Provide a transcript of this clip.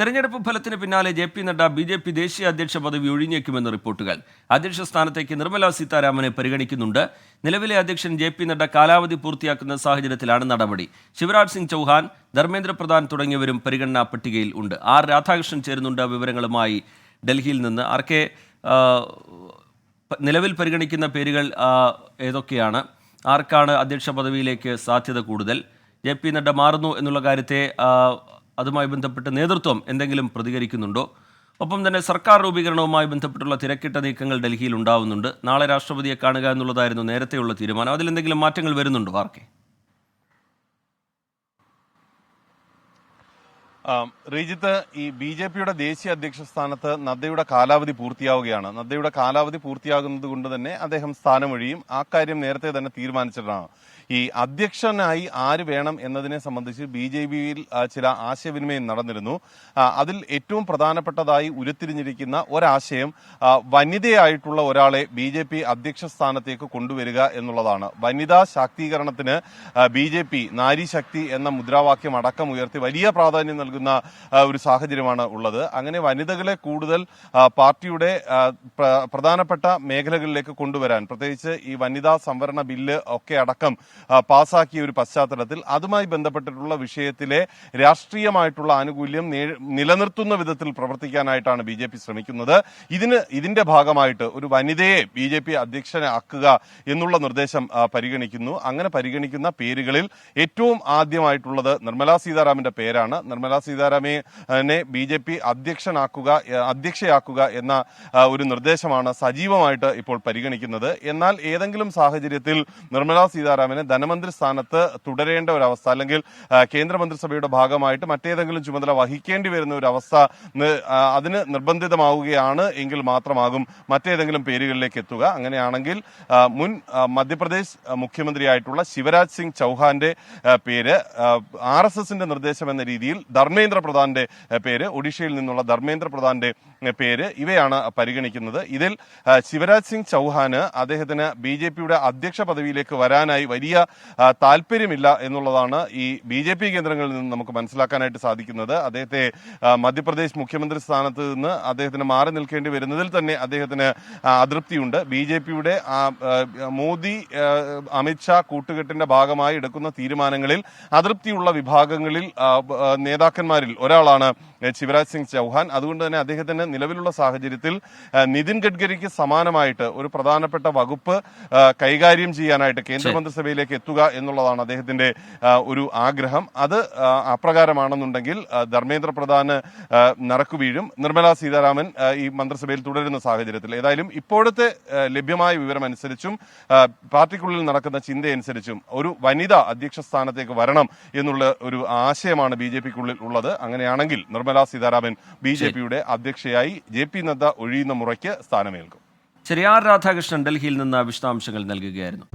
തെരഞ്ഞെടുപ്പ് ഫലത്തിന് പിന്നാലെ JP. Nadda BJP. ദേശീയ അധ്യക്ഷ പദവി ഒഴിഞ്ഞേക്കുമെന്ന് റിപ്പോർട്ടുകൾ. അധ്യക്ഷ സ്ഥാനത്തേക്ക് നിർമ്മലാ സീതാരാമനെ പരിഗണിക്കുന്നുണ്ട്. നിലവിലെ അധ്യക്ഷൻ ജെ.പി. നഡ്ഡ കാലാവധി പൂർത്തിയാക്കുന്ന സാഹചര്യത്തിലാണ് നടപടി. ശിവരാജ് സിംഗ് ചൗഹാൻ, ധർമ്മേന്ദ്ര പ്രധാൻ തുടങ്ങിയവരും പരിഗണനാ പട്ടികയിൽ ഉണ്ട്. ആർ രാധാകൃഷ്ണൻ ചേരുന്നുണ്ട് വിവരങ്ങളുമായി ഡൽഹിയിൽ നിന്ന്. ആർക്കെ, നിലവിൽ പരിഗണിക്കുന്ന പേരുകൾ ഏതൊക്കെയാണ്? ആർക്കാണ് അധ്യക്ഷ പദവിയിലേക്ക് സാധ്യത കൂടുതൽ? ജെ.പി. നഡ്ഡ മാറുന്നു എന്നുള്ള കാര്യത്തെ അതുമായി ബന്ധപ്പെട്ട് നേതൃത്വം എന്തെങ്കിലും പ്രതികരിക്കുന്നുണ്ടോ? ഒപ്പം തന്നെ സർക്കാർ രൂപീകരണവുമായി ബന്ധപ്പെട്ടുള്ള തിരക്കിട്ട നീക്കങ്ങൾ ഡൽഹിയിൽ ഉണ്ടാവുന്നുണ്ട്. നാളെ രാഷ്ട്രപതിയെ കാണുക എന്നുള്ളതായിരുന്നു നേരത്തെയുള്ള തീരുമാനം. അതിലെന്തെങ്കിലും മാറ്റങ്ങൾ വരുന്നുണ്ടോ ആർക്കെ? റീജിത്ത്, ഈ ബി.ജെ.പിയുടെ ദേശീയ അധ്യക്ഷ സ്ഥാനത്ത് നദ്ദയുടെ കാലാവധി പൂർത്തിയാവുകയാണ്. നദ്ദയുടെ കാലാവധി പൂർത്തിയാകുന്നത് കൊണ്ട് തന്നെ അദ്ദേഹം സ്ഥാനമൊഴിയും. ആ കാര്യം നേരത്തെ തന്നെ തീരുമാനിച്ചിട്ടാണ്. ഈ അധ്യക്ഷനായി ആര് വേണം എന്നതിനെ സംബന്ധിച്ച് ബി.ജെ.പിയിൽ ചില ആശയവിനിമയം നടന്നിരുന്നു. അതിൽ ഏറ്റവും പ്രധാനപ്പെട്ടതായി ഉരുത്തിരിഞ്ഞിരിക്കുന്ന ഒരാശയം വനിതയായിട്ടുള്ള ഒരാളെ ബി.ജെ.പി അധ്യക്ഷ സ്ഥാനത്തേക്ക് കൊണ്ടുവരിക എന്നുള്ളതാണ്. വനിതാ ശാക്തീകരണത്തിന് ബി.ജെ.പി നാരി ശക്തി എന്ന മുദ്രാവാക്യം അടക്കം ഉയർത്തി വലിയ പ്രാധാന്യം നൽകുന്ന ഒരു സാഹചര്യമാണ് ഉള്ളത്. അങ്ങനെ വനിതകളെ കൂടുതൽ പാർട്ടിയുടെ പ്രധാനപ്പെട്ട മേഖലകളിലേക്ക് കൊണ്ടുവരാൻ, പ്രത്യേകിച്ച് ഈ വനിതാ സംവരണ ബില്ല് ഒക്കെ അടക്കം പാസാക്കിയ ഒരു പശ്ചാത്തലത്തിൽ അതുമായി ബന്ധപ്പെട്ടിട്ടുള്ള വിഷയത്തിലെ രാഷ്ട്രീയമായിട്ടുള്ള ആനുകൂല്യം നിലനിർത്തുന്ന വിധത്തിൽ പ്രവർത്തിക്കാനായിട്ടാണ് ബി.ജെ.പി ശ്രമിക്കുന്നത്. ഇതിന്റെ ഭാഗമായിട്ട് ഒരു വനിതയെ ബി.ജെ.പി അധ്യക്ഷനാക്കുക എന്നുള്ള നിർദ്ദേശം പരിഗണിക്കുന്നു. അങ്ങനെ പരിഗണിക്കുന്ന പേരുകളിൽ ഏറ്റവും ആദ്യമായിട്ടുള്ളത് നിർമ്മലാ സീതാരാമന്റെ പേരാണ്. നിർമ്മലാ സീതാരാമനെ ബി.ജെ.പി അധ്യക്ഷയാക്കുക എന്ന ഒരു നിർദ്ദേശമാണ് സജീവമായിട്ട് ഇപ്പോൾ പരിഗണിക്കുന്നത്. എന്നാൽ ഏതെങ്കിലും സാഹചര്യത്തിൽ നിർമ്മലാ സീതാരാമനെ ധനമന്ത്രി സ്ഥാനത്ത് തുടരേണ്ട ഒരവസ്ഥ, അല്ലെങ്കിൽ കേന്ദ്രമന്ത്രിസഭയുടെ ഭാഗമായിട്ട് മറ്റേതെങ്കിലും ചുമതല വഹിക്കേണ്ടി വരുന്ന ഒരു അവസ്ഥ അതിന് നിർബന്ധിതമാവുകയാണ് എങ്കിൽ മാത്രമാകും മറ്റേതെങ്കിലും പേരുകളിലേക്ക് എത്തുക. അങ്ങനെയാണെങ്കിൽ മുൻ മധ്യപ്രദേശ് മുഖ്യമന്ത്രിയായിട്ടുള്ള ശിവരാജ് സിംഗ് ചൗഹാന്റെ പേര്, RSSന്റെ നിർദ്ദേശം എന്ന രീതിയിൽ ധർമ്മേന്ദ്ര പ്രധാന്റെ പേര്, ഒഡീഷയിൽ നിന്നുള്ള ധർമ്മേന്ദ്ര പ്രധാന്റെ പേര്, ഇവയാണ് പരിഗണിക്കുന്നത്. ഇതിൽ ശിവരാജ് സിംഗ് ചൗഹാന് അദ്ദേഹത്തിന് ബി.ജെ.പിയുടെ അധ്യക്ഷ പദവിയിലേക്ക് വരാനായി വലിയ താല്പര്യമില്ല എന്നുള്ളതാണ് ഈ ബി.ജെ.പി കേന്ദ്രങ്ങളിൽ നിന്ന് നമുക്ക് മനസ്സിലാക്കാനായിട്ട് സാധിക്കുന്നത്. അദ്ദേഹത്തെ മധ്യപ്രദേശ് മുഖ്യമന്ത്രി സ്ഥാനത്ത് നിന്ന് അദ്ദേഹത്തിന് മാറി നിൽക്കേണ്ടി വരുന്നതിൽ തന്നെ അദ്ദേഹത്തിന് അതൃപ്തിയുണ്ട്. ബി.ജെ.പിയുടെ മോദി അമിത്ഷാ കൂട്ടുകെട്ടിന്റെ ഭാഗമായി എടുക്കുന്ന തീരുമാനങ്ങളിൽ അതൃപ്തിയുള്ള വിഭാഗങ്ങളിൽ നേതാക്കന്മാരിൽ ഒരാളാണ് ശിവരാജ് സിംഗ് ചൗഹാൻ. അതുകൊണ്ട് തന്നെ അദ്ദേഹത്തിന് നിലവിലുള്ള സാഹചര്യത്തിൽ നിതിൻ ഗഡ്കരിക്ക് സമാനമായിട്ട് ഒരു പ്രധാനപ്പെട്ട വകുപ്പ് കൈകാര്യം ചെയ്യാനായിട്ട് കേന്ദ്രമന്ത്രിസഭയിലേക്ക് എത്തുക എന്നുള്ളതാണ് അദ്ദേഹത്തിന്റെ ഒരു ആഗ്രഹം. അത് അപ്രകാരമാണെന്നുണ്ടെങ്കിൽ ധർമ്മേന്ദ്ര പ്രധാന് നറുക്കു വീഴും. നിർമ്മലാ സീതാരാമൻ ഈ മന്ത്രിസഭയിൽ തുടരുന്ന സാഹചര്യത്തിൽ ഏതായാലും ഇപ്പോഴത്തെ ലഭ്യമായ വിവരം അനുസരിച്ചും പാർട്ടിക്കുള്ളിൽ നടക്കുന്ന ചിന്തയനുസരിച്ചും ഒരു വനിത അധ്യക്ഷ സ്ഥാനത്തേക്ക് വരണം എന്നുള്ള ഒരു ആശയമാണ് ബി.ജെ.പിക്കുള്ളിൽ ഉള്ളത്. അങ്ങനെയാണെങ്കിൽ നിർമ്മലാ സീതാരാമൻ ബി.ജെ.പിയുടെ അധ്യക്ഷയായി ജെ.പി. നദ്ദ ഒഴിയുന്ന മുറയ്ക്ക് സ്ഥാനമേൽക്കും. ശരി, ആർ രാധാകൃഷ്ണൻ ഡൽഹിയിൽ നിന്ന് വിശദാംശങ്ങൾ നൽകുകയായിരുന്നു.